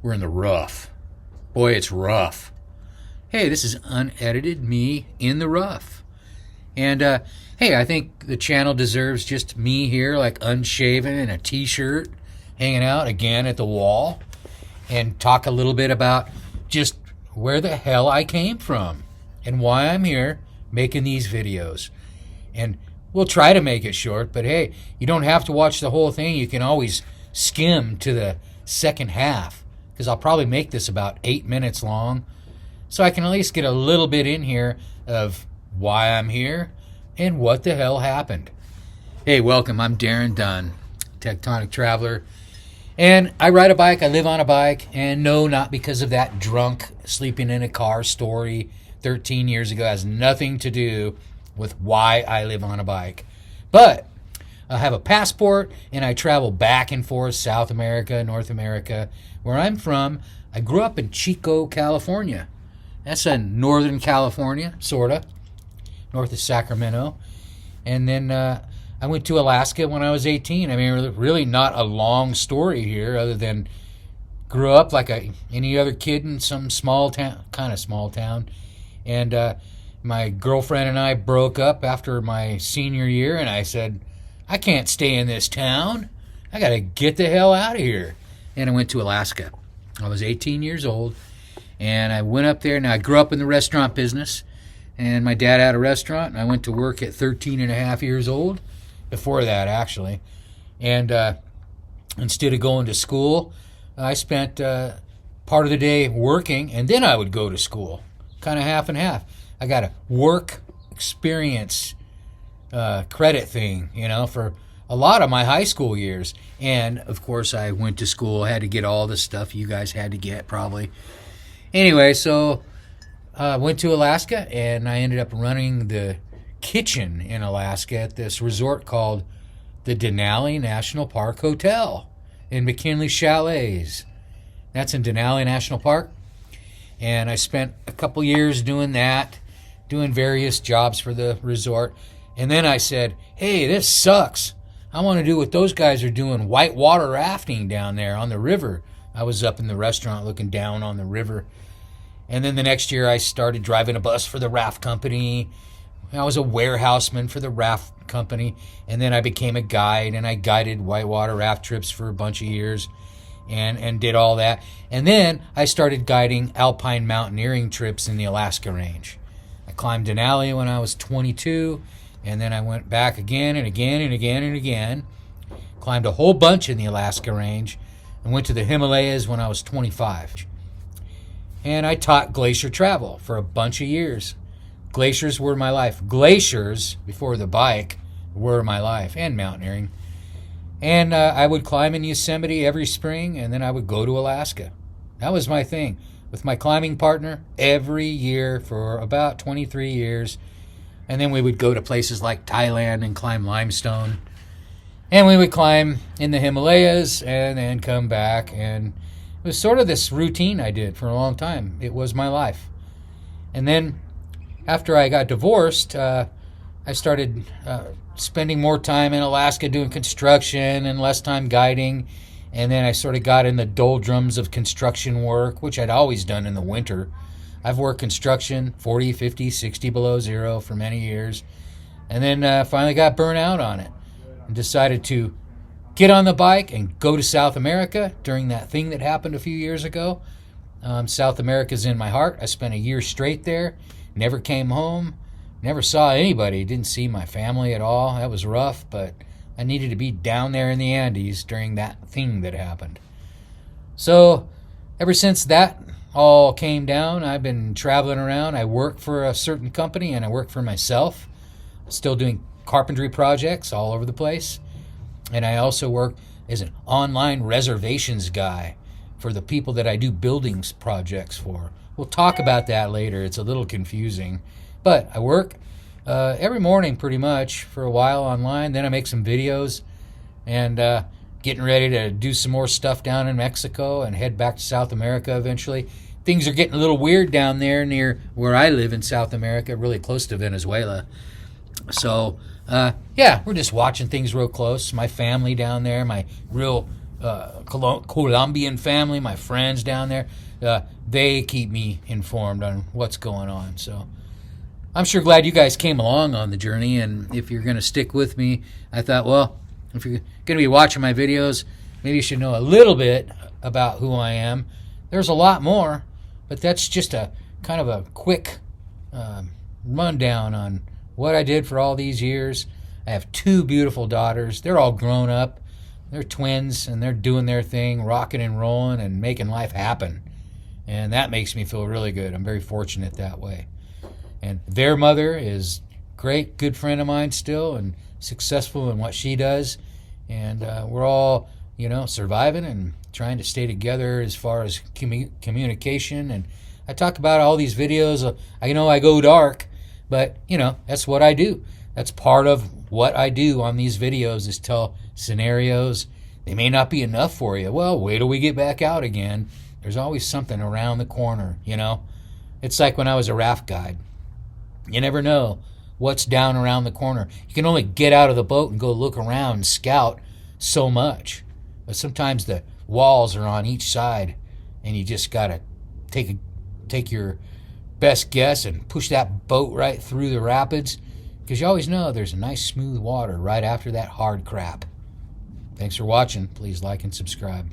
We're in the rough. Boy, it's rough. Hey, this is unedited me in the rough. And, hey, I think the channel deserves just me here, like unshaven in a t-shirt, hanging out again at the wall, and talk a little bit about just where the hell I came from and why I'm here making these videos. And we'll try to make it short, but hey, you don't have to watch the whole thing. You can always skim to the second half, because I'll probably make this about 8 minutes long, so I can at least get a little bit in here of why I'm here and what the hell happened. Hey, welcome. I'm Darren Dunn, Tectonic Traveller, and I ride a bike. I live on a bike, and no, not because of that drunk sleeping in a car story 13 years ago. It has nothing to do with why I live on a bike. But I have a passport, and I travel back and forth, South America, North America. Where I'm from, I grew up in Chico, California. That's in Northern California, sort of, north of Sacramento. And then I went to Alaska when I was 18. I mean, really not a long story here, other than grew up like any other kid in some small town, kind of small town. And my girlfriend and I broke up after my senior year, and I said, I can't stay in this town. I got to get the hell out of here. And I went to Alaska. I was 18 years old, and I went up there. Now, I grew up in the restaurant business, and my dad had a restaurant, and I went to work at 13 and a half years old, before that, actually. And instead of going to school, I spent part of the day working, and then I would go to school, kind of half and half. I got a work experience credit thing, for a lot of my high school years. And, of course, I went to school, had to get all the stuff you guys had to get, probably. Anyway, so I went to Alaska, and I ended up running the kitchen in Alaska at this resort called the Denali National Park Hotel in McKinley Chalets. That's in Denali National Park. And I spent a couple years doing that, doing various jobs for the resort. And then I said, hey, this sucks. I want to do what those guys are doing, whitewater rafting down there on the river. I was up in the restaurant looking down on the river. And then the next year I started driving a bus for the raft company. I was a warehouseman for the raft company. And then I became a guide, and I guided whitewater raft trips for a bunch of years and did all that. And then I started guiding alpine mountaineering trips in the Alaska range. I climbed Denali when I was 22. And then I went back again and again and again and again. Climbed a whole bunch in the Alaska range and went to the Himalayas when I was 25. And I taught glacier travel for a bunch of years. Glaciers were my life. Glaciers, before the bike, were my life, and mountaineering. And I would climb in Yosemite every spring, and then I would go to Alaska. That was my thing. With my climbing partner, every year for about 23 years. And then we would go to places like Thailand and climb limestone. And we would climb in the Himalayas and then come back. And it was sort of this routine I did for a long time. It was my life. And then after I got divorced, I started spending more time in Alaska doing construction and less time guiding. And then I sort of got in the doldrums of construction work, which I'd always done in the winter. I've worked construction 40, 50, 60 below zero for many years. And then finally got burnt out on it and decided to get on the bike and go to South America during that thing that happened a few years ago. South America's in my heart. I spent a year straight there, never came home, never saw anybody, didn't see my family at all. That was rough, but I needed to be down there in the Andes during that thing that happened. So ever since that all came down, I've been traveling around. I work for a certain company, and I work for myself, still doing carpentry projects all over the place. And I also work as an online reservations guy for the people that I do buildings projects for. We'll talk about that later. It's a little confusing. But I work every morning pretty much for a while online. Then I make some videos, and getting ready to do some more stuff down in Mexico and head back to South America eventually. Things are getting a little weird down there near where I live in South America, really close to Venezuela. So, yeah, we're just watching things real close. My family down there, my real Colombian family, my friends down there, they keep me informed on what's going on. So I'm sure glad you guys came along on the journey. And if you're going to stick with me, I thought, well, if you're going to be watching my videos, maybe you should know a little bit about who I am. There's a lot more, but that's just a kind of a quick rundown on what I did for all these years. I have 2 beautiful daughters. They're all grown up. They're twins, and they're doing their thing, rocking and rolling and making life happen. And that makes me feel really good. I'm very fortunate that way. And their mother is great, good friend of mine still, and successful in what she does. And we're all, surviving and trying to stay together as far as communication. And I talk about all these videos. I know I go dark, but, that's what I do. That's part of what I do on these videos is tell scenarios. They may not be enough for you. Well, wait till we get back out again. There's always something around the corner, It's like when I was a raft guide. You never know what's down around the corner. You can only get out of the boat and go look around and scout so much. But sometimes the walls are on each side, and you just got to take your best guess and push that boat right through the rapids, because you always know there's a nice smooth water right after that hard crap. Thanks for watching. Please like and subscribe.